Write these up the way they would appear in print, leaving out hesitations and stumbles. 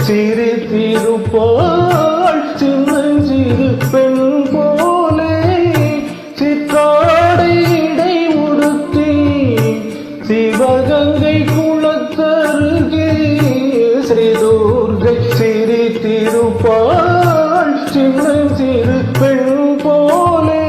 சிரித்திருப்பாள் சின்னஞ்சிறு பெண் போலே சிற்றாடை இடை உடுத்தி சிவகங்கை குளத்தருகே ஸ்ரீதுர்கை சிரித்திருப்பாள் சின்னஞ்சிறு பெண் போலே.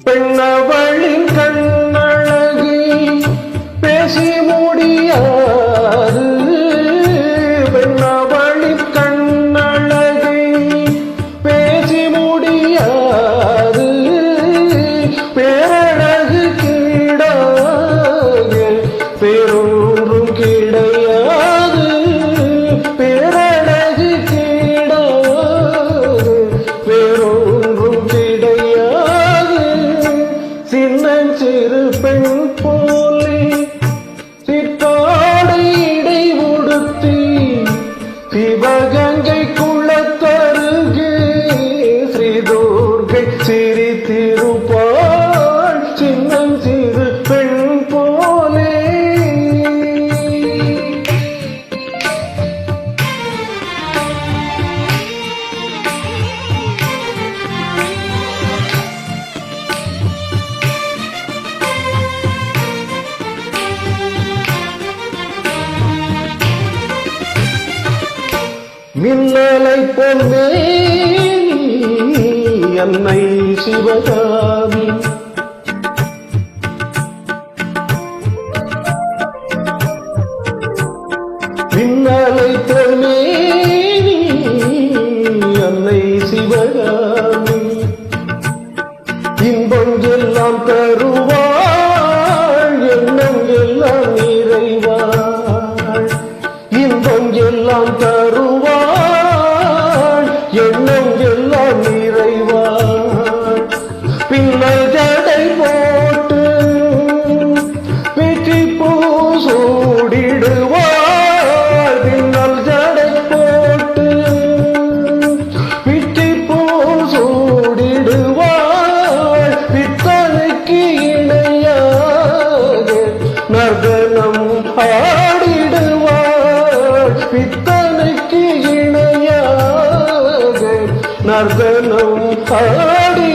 பெண்ணவளின் கண்ணழகி பேசி முடியாது, பெண்ணவளின் கண்ணழகி பேசி முடியாது, பேரழகு கீடாக பேரொன்றும் கிடையாது, பேரழகு கீடாக பேரொன்றும் கிடையாது. சின்னஞ்சிறு பெண் போலே சிற்றாடை இடை உடுத்தி சிவகங்கை குளத்தருகே ஸ்ரீதுர்கை சிரித்திருப்பாள் சின்னஞ்சிறு பெண் போலே. மின்னலை பொன்னே அன்னை சிவகாமி, மின்னலை பொன்னே அன்னை சிவகாமி, இன்பம் எல்லாம் தருவாள் எண்ணம் எல்லாம் நிறைவாள், இன்பம் எல்லாம் தருவாள் எண்ணம் எல்லாம் நிறைவாள். பின்னல் ஜடை போட்டு வெற்றி பூ சூடிடுவாள், பின்னல் ஜடை போட்டு வெற்றி பூ சூடிடுவாள், பித்தனுக்கு இணையாக நர்தனம் ஆடிடுவாள், பித்தனுக்கு இணையாக நர்தனம் ஆடி